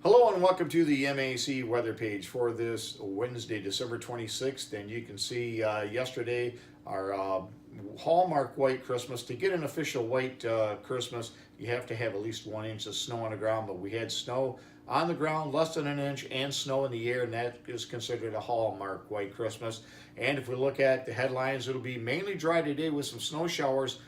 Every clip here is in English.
Hello and welcome to the MAC weather page for this Wednesday, December 26th. And you can see yesterday our hallmark white Christmas. To get an official white Christmas, you have to have at least 1 inch of snow on the ground. But we had snow on the ground, less than an inch, and snow in the air, and that is considered a hallmark white Christmas. And if we look at the headlines, it'll be mainly dry today with some snow showers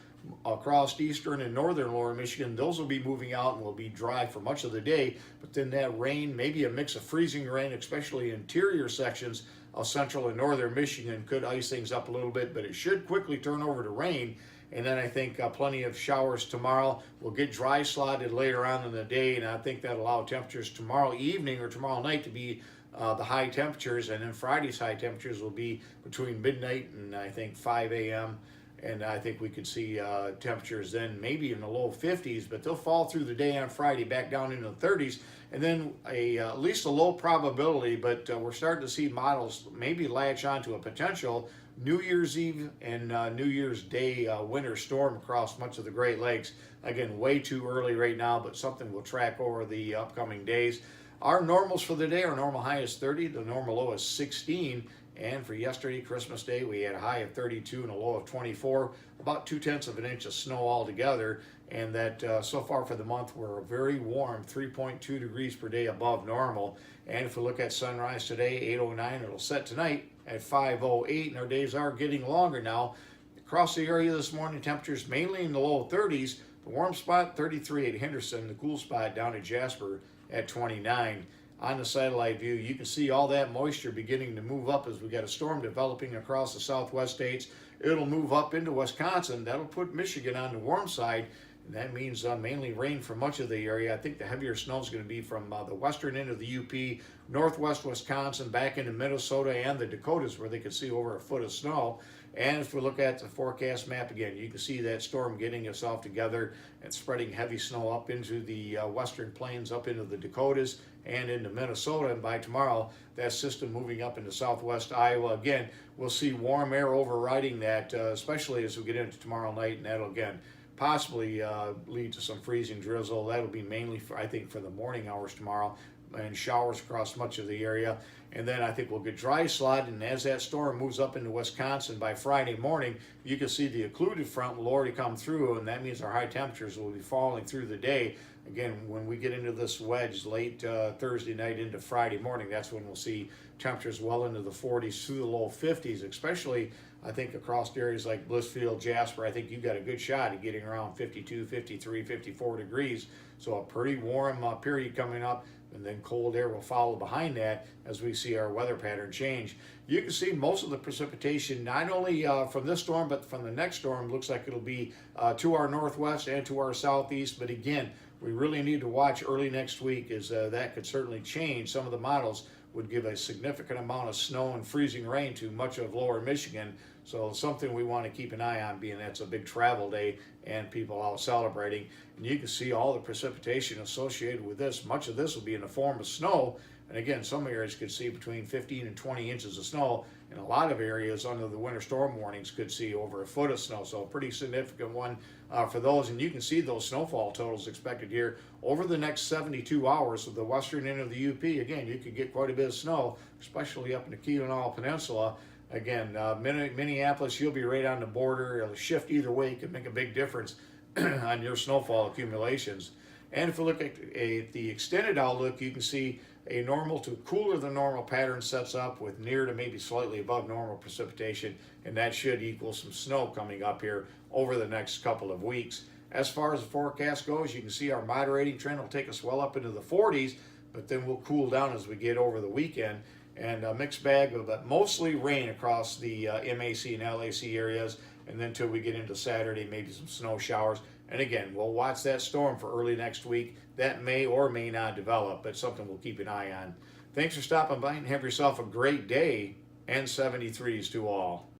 across eastern and northern lower Michigan. Those will be moving out and will be dry for much of the day, but then that rain, maybe a mix of freezing rain, especially interior sections of central and northern Michigan, could ice things up a little bit, but it should quickly turn over to rain. And then I think plenty of showers tomorrow. We'll get dry slotted later on in the day, and I think that'll allow temperatures tomorrow evening or tomorrow night to be the high temperatures, and then Friday's high temperatures will be between midnight and I think 5 a.m. And I think we could see temperatures then maybe in the low 50s, but they'll fall through the day on Friday back down into the 30s. And then at least a low probability, but we're starting to see models maybe latch on to a potential New Year's Eve and New Year's Day winter storm across much of the Great Lakes. Again, way too early right now, but something we'll track over the upcoming days. Our normals for the day, our normal high is 30, the normal low is 16. And for yesterday, Christmas Day, we had a high of 32 and a low of 24, about 0.2 of an inch of snow altogether. And that so far for the month, we're very warm, 3.2 degrees per day above normal. And if we look at sunrise today, 8:09, it'll set tonight at 5:08, and our days are getting longer now. Across the area this morning, temperatures mainly in the low 30s. The warm spot, 33 at Henderson, the cool spot down at Jasper at 29. On the satellite view, you can see all that moisture beginning to move up as we got a storm developing across the southwest states. It'll move up into Wisconsin. That'll put Michigan on the warm side, and that means mainly rain for much of the area. I think the heavier snow is going to be from the western end of the UP, northwest Wisconsin, back into Minnesota and the Dakotas, where they could see over a foot of snow. And if we look at the forecast map again, you can see that storm getting itself together and spreading heavy snow up into the western plains, up into the Dakotas and into Minnesota. And by tomorrow, that system moving up into southwest Iowa. Again, we'll see warm air overriding that, especially as we get into tomorrow night, and that'll again possibly lead to some freezing drizzle. That'll be mainly, I think, for the morning hours tomorrow, and showers across much of the area. And then I think we'll get dry slot, and as that storm moves up into Wisconsin by Friday morning, you can see the occluded front will already come through, and that means our high temperatures will be falling through the day. Again, when we get into this wedge late Thursday night into Friday morning, that's when we'll see temperatures well into the 40s through the low 50s, especially I think across areas like Blissfield, Jasper. I think you've got a good shot at getting around 52, 53, 54 degrees. So a pretty warm period coming up, and then cold air will follow behind that as we see our weather pattern change. You can see most of the precipitation, not only from this storm, but from the next storm, looks like it'll be to our northwest and to our southeast. But again, we really need to watch early next week, as that could certainly change. Some of the models would give a significant amount of snow and freezing rain to much of lower Michigan. So something we want to keep an eye on, being that's a big travel day and people out celebrating. And you can see all the precipitation associated with this. Much of this will be in the form of snow. And again, some areas could see between 15 and 20 inches of snow. And a lot of areas under the winter storm warnings could see over a foot of snow. So a pretty significant one for those. And you can see those snowfall totals expected here over the next 72 hours of the western end of the UP. Again, you could get quite a bit of snow, especially up in the Keweenaw Peninsula. Again, Minneapolis, you'll be right on the border. It'll shift either way. It could make a big difference on your snowfall accumulations. And if we look at the extended outlook, you can see a normal to cooler than normal pattern sets up with near to maybe slightly above normal precipitation, and that should equal some snow coming up here over the next couple of weeks. As far as the forecast goes, you can see our moderating trend will take us well up into the 40s, but then we'll cool down as we get over the weekend. And a mixed bag of mostly rain across the MAC and LAC areas, and then until we get into Saturday, maybe some snow showers. And again, we'll watch that storm for early next week. That may or may not develop, but something we'll keep an eye on. Thanks for stopping by, and have yourself a great day, and 73s to all.